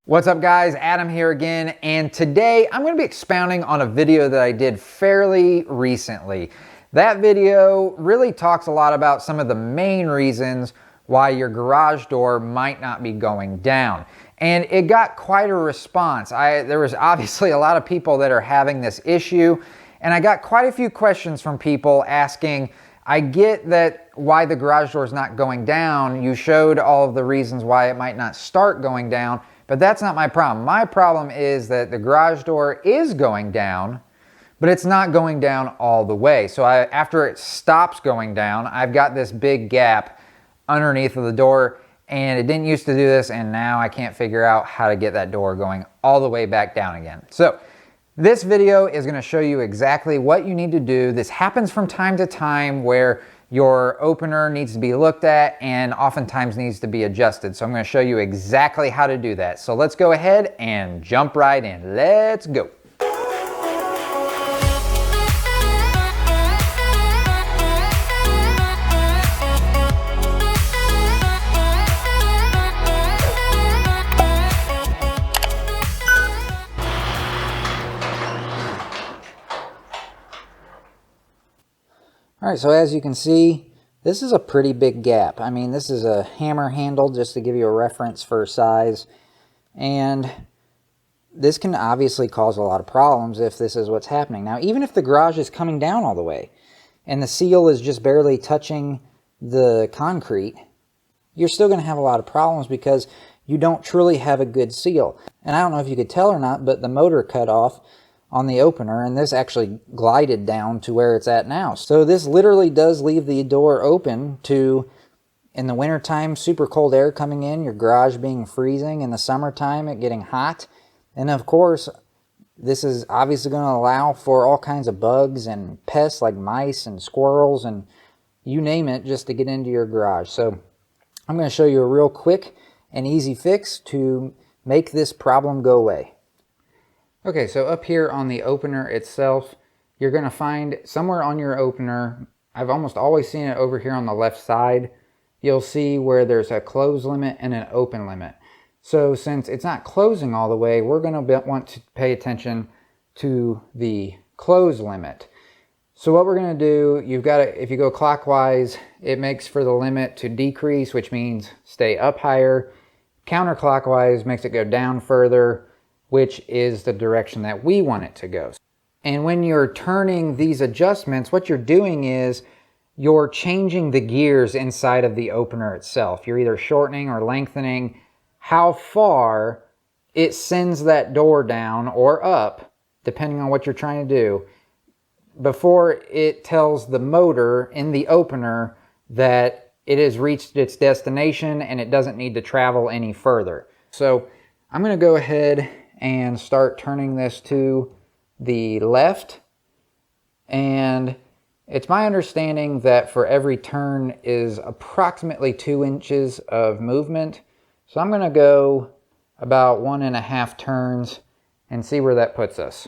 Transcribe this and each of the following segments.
What's up guys, Adam here again, and today I'm going to be expounding on a video that I did fairly recently. That video really talks a lot about some of the main reasons why your garage door might not be going down. And it got quite a response. There was obviously a lot of people that are having this issue, and I got quite a few questions from people asking, I get that why the garage door is not going down. You showed all of the reasons why it might not start going down, but that's not my problem. My problem is that the garage door is going down, but it's not going down all the way. So after it stops going down, I've got this big gap underneath of the door, and it didn't used to do this, and now I can't figure out how to get that door going all the way back down again. So this video is going to show you exactly what you need to do. This happens from time to time where your opener needs to be looked at and oftentimes needs to be adjusted. So I'm going to show you exactly how to do that. So let's go ahead and jump right in. Let's go. All right, so as you can see, this is a pretty big gap. I mean, this is a hammer handle, just to give you a reference for size. And this can obviously cause a lot of problems if this is what's happening. Now, even if the garage is coming down all the way and the seal is just barely touching the concrete, you're still going to have a lot of problems because you don't truly have a good seal. And I don't know if you could tell or not, but the motor cut off on the opener, and this actually glided down to where it's at now. So this literally does leave the door open to, in the wintertime, super cold air coming in, your garage being freezing, in the summertime it getting hot. And of course, this is obviously going to allow for all kinds of bugs and pests like mice and squirrels and you name it, just to get into your garage. So I'm going to show you a real quick and easy fix to make this problem go away. Okay, so up here on the opener itself, you're going to find somewhere on your opener, I've almost always seen it over here on the left side, you'll see where there's a close limit and an open limit. So since it's not closing all the way, we're going to want to pay attention to the close limit. So what we're going to do, you've got to, if you go clockwise, it makes for the limit to decrease, which means stay up higher. Counterclockwise makes it go down further, which is the direction that we want it to go. And when you're turning these adjustments, what you're doing is you're changing the gears inside of the opener itself. You're either shortening or lengthening how far it sends that door down or up, depending on what you're trying to do, before it tells the motor in the opener that it has reached its destination and it doesn't need to travel any further. So I'm going to go ahead and start turning this to the left, and it's my understanding that for every turn is approximately 2 inches of movement. So I'm going to go about 1.5 turns and see where that puts us.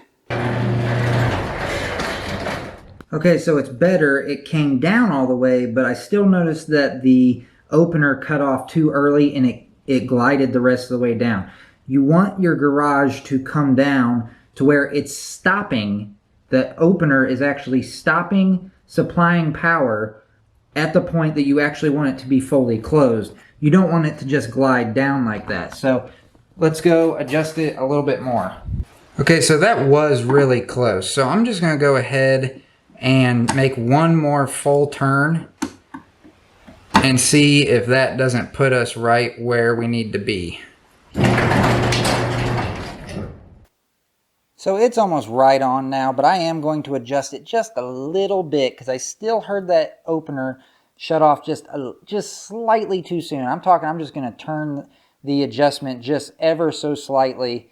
Okay, so it's better. It came down all the way, but I still noticed that the opener cut off too early and it glided the rest of the way down. You want your garage to come down to where it's stopping. The opener is actually stopping supplying power at the point that you actually want it to be fully closed. You don't want it to just glide down like that. So let's go adjust it a little bit more. Okay, so that was really close. So I'm just going to go ahead and make one more full turn and see if that doesn't put us right where we need to be. So it's almost right on now, but I am going to adjust it just a little bit because I still heard that opener shut off just slightly too soon. I'm just going to turn the adjustment just ever so slightly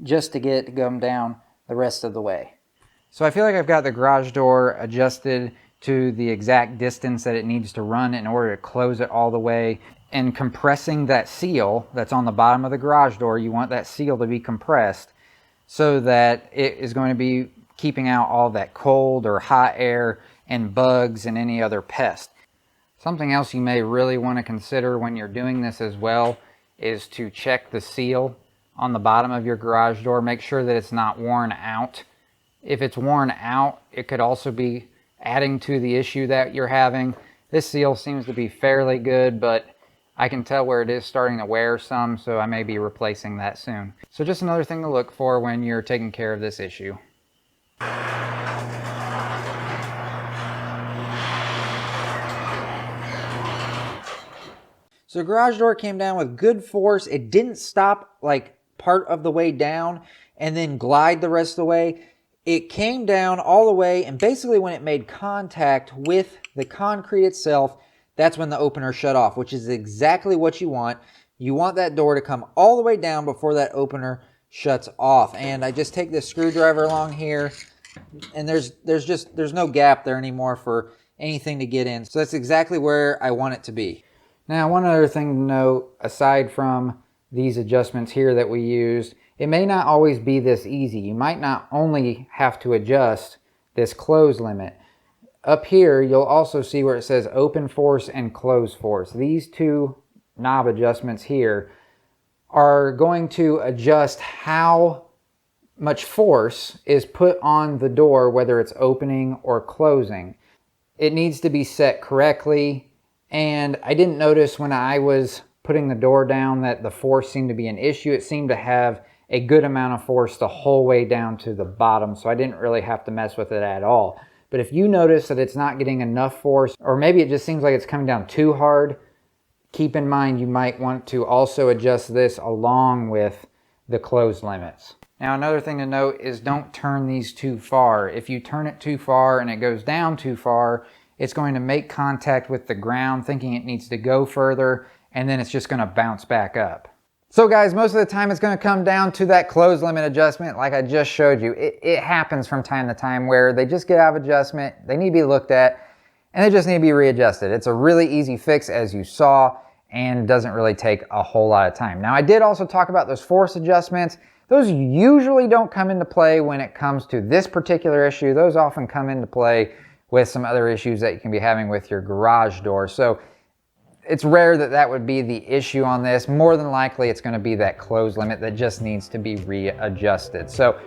just to get it to come down the rest of the way. So I feel like I've got the garage door adjusted to the exact distance that it needs to run in order to close it all the way. And compressing that seal that's on the bottom of the garage door, you want that seal to be compressed so that it is going to be keeping out all that cold or hot air and bugs and any other pest. Something else you may really want to consider when you're doing this as well is to check the seal on the bottom of your garage door. Make sure that it's not worn out. If it's worn out, it could also be adding to the issue that you're having. This seal seems to be fairly good, but I can tell where it is starting to wear some, so I may be replacing that soon. So just another thing to look for when you're taking care of this issue. So the garage door came down with good force. It didn't stop like part of the way down and then glide the rest of the way. It came down all the way, and basically when it made contact with the concrete itself, that's when the opener shut off, which is exactly what you want. You want that door to come all the way down before that opener shuts off. And I just take this screwdriver along here, and there's no gap there anymore for anything to get in. So that's exactly where I want it to be. Now, one other thing to note, aside from these adjustments here that we used, it may not always be this easy. You might not only have to adjust this close limit. Up here, you'll also see where it says open force and close force. These two knob adjustments here are going to adjust how much force is put on the door, whether it's opening or closing. It needs to be set correctly. And I didn't notice when I was putting the door down that the force seemed to be an issue. It seemed to have a good amount of force the whole way down to the bottom, so I didn't really have to mess with it at all. But if you notice that it's not getting enough force, or maybe it just seems like it's coming down too hard, keep in mind you might want to also adjust this along with the close limits. Now, another thing to note is don't turn these too far. If you turn it too far and it goes down too far, it's going to make contact with the ground thinking it needs to go further, and then it's just going to bounce back up. So guys, most of the time it's going to come down to that close limit adjustment like I just showed you. It happens from time to time where they just get out of adjustment, they need to be looked at, and they just need to be readjusted. It's a really easy fix, as you saw, and doesn't really take a whole lot of time. Now, I did also talk about those force adjustments. Those usually don't come into play when it comes to this particular issue. Those often come into play with some other issues that you can be having with your garage door. So it's rare that that would be the issue on this. More than likely, it's going to be that close limit that just needs to be readjusted. So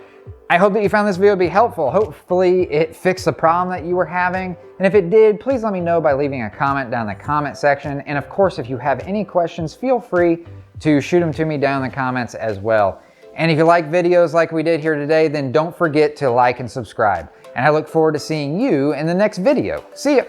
I hope that you found this video to be helpful. Hopefully it fixed the problem that you were having. And if it did, please let me know by leaving a comment down in the comment section. And of course, if you have any questions, feel free to shoot them to me down in the comments as well. And if you like videos like we did here today, then don't forget to like and subscribe. And I look forward to seeing you in the next video. See ya.